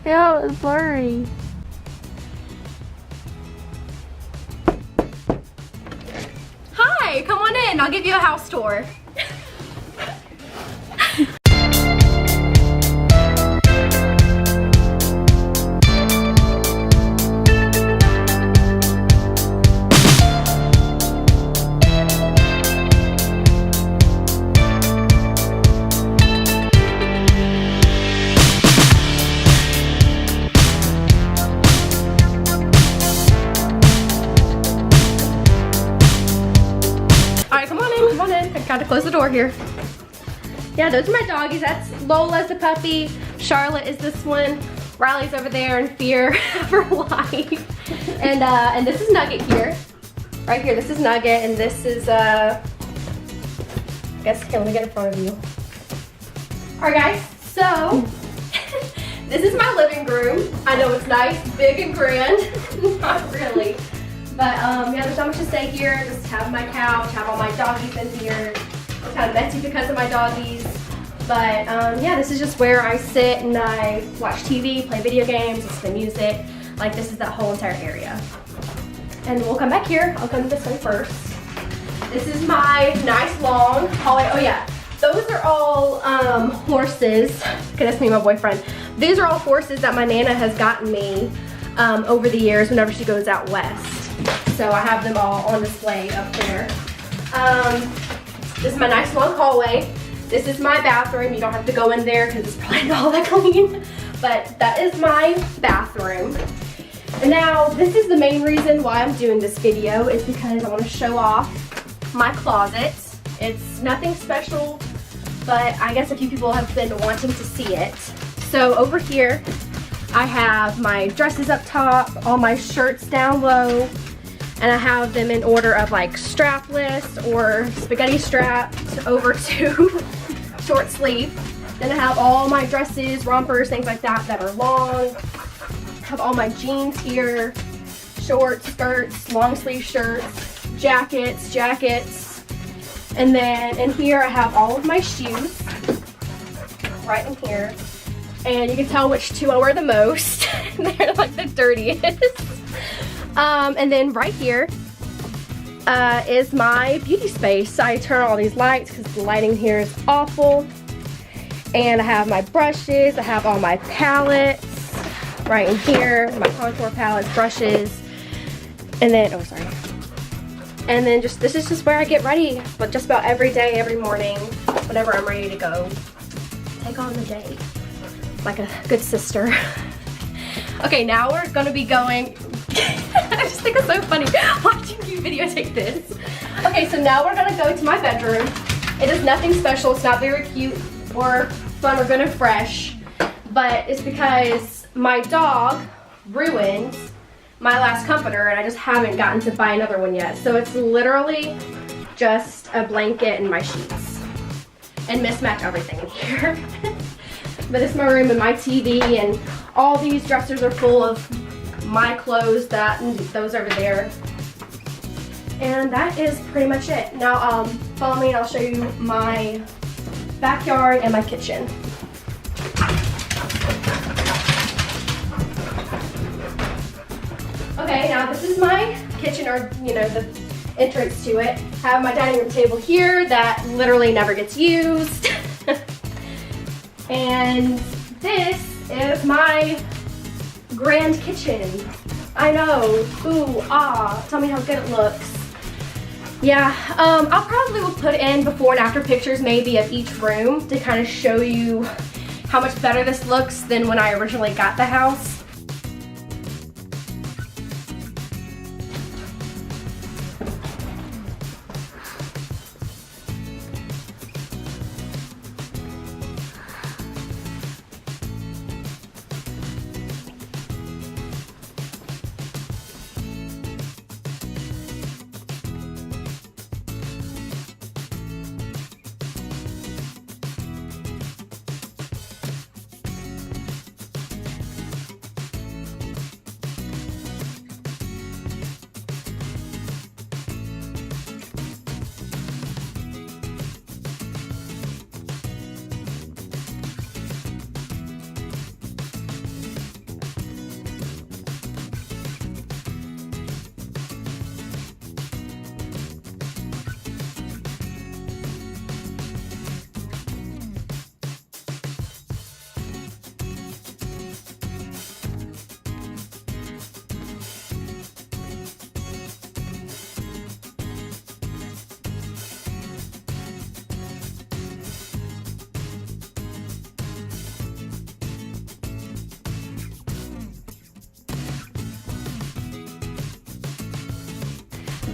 Yeah, it's blurry. Hi, come on in. I'll give you a house tour. I gotta close the door here. Yeah, those are my doggies. That's Lola's the puppy. Charlotte is this one. Riley's over there in fear of her life. And this is Nugget here. Right here, this is Nugget, and this is, I guess, here, let me get in front of you. All right, guys, so this is my living room. I know it's nice, big and grand. Not really. But yeah, there's not much to say here. Just have my couch, have all my doggies in here. It's kind of messy because of my doggies. But yeah, this is just where I sit and I watch TV, play video games, listen to music. Like, this is that whole entire area. And we'll come back here. I'll come this way first. This is my nice long hallway. Oh yeah, those are all horses. Okay, that's me and my boyfriend. These are all horses that my Nana has gotten me over the years whenever she goes out west. So I have them all on display up there. This is my nice long hallway. This is my bathroom. You don't have to go in there because it's probably not all that clean. But that is my bathroom. And now, this is the main reason why I'm doing this video, is because I want to show off my closet. It's nothing special, but I guess a few people have been wanting to see it. So over here, I have my dresses up top, all my shirts down low, and I have them in order of like strapless or spaghetti strapped over to short sleeve. Then I have all my dresses, rompers, things like that that are long. I have all my jeans here, shorts, skirts, long sleeve shirts, jackets. And then in here I have all of my shoes, right in here. And you can tell which two I wear the most. They're like the dirtiest. And then right here is my beauty space. I turn on all these lights because the lighting here is awful. And I have my brushes, I have all my palettes right in here, my contour palettes, brushes, and then, oh sorry. And then this is just where I get ready, but just about every day, every morning, whenever I'm ready to go take on the day, like a good sister. Okay, now we're gonna be going, I just think it's so funny watching you videotape this. Okay, so now we're gonna go to my bedroom. It is nothing special, it's not very cute or fun or good and fresh, but it's because my dog ruined my last comforter and I just haven't gotten to buy another one yet. So it's literally just a blanket and my sheets and mismatch everything in here. But it's my room and my TV, and all these dressers are full of my clothes, that and those over there. And that is pretty much it. Now follow me and I'll show you my backyard and my kitchen. Okay, now this is my kitchen, or the entrance to it. I have my dining room table here that literally never gets used. And this is my grand kitchen. I know, ooh, ah, tell me how good it looks. Yeah, I'll probably will put in before and after pictures maybe of each room to kind of show you how much better this looks than when I originally got the house.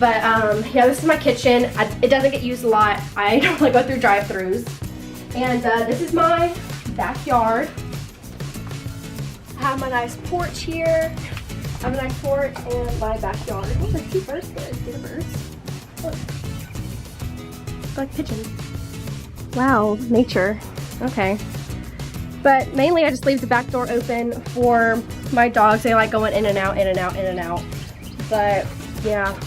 But yeah, this is my kitchen. It doesn't get used a lot. I don't really go through drive-thrus. And this is my backyard. I have my nice porch here. I have a nice porch and my backyard. Oh, there's 2 birds there. See the birds? Look. Like pigeons. Wow, nature. Okay. But mainly I just leave the back door open for my dogs. They like going in and out, in and out, in and out. But yeah,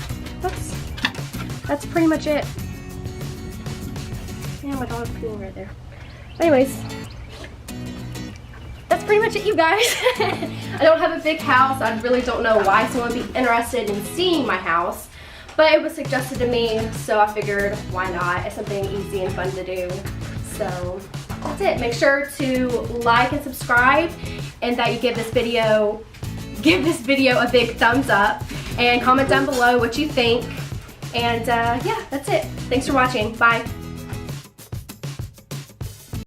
that's pretty much it. Yeah, my dog's peeing right there. Anyways, that's pretty much it, you guys. I don't have a big house. I really don't know why someone would be interested in seeing my house. But it was suggested to me, so I figured why not? It's something easy and fun to do. So that's it. Make sure to like and subscribe, and that you give this video a big thumbs up, and comment down below what you think. And yeah, that's it. Thanks for watching. Bye.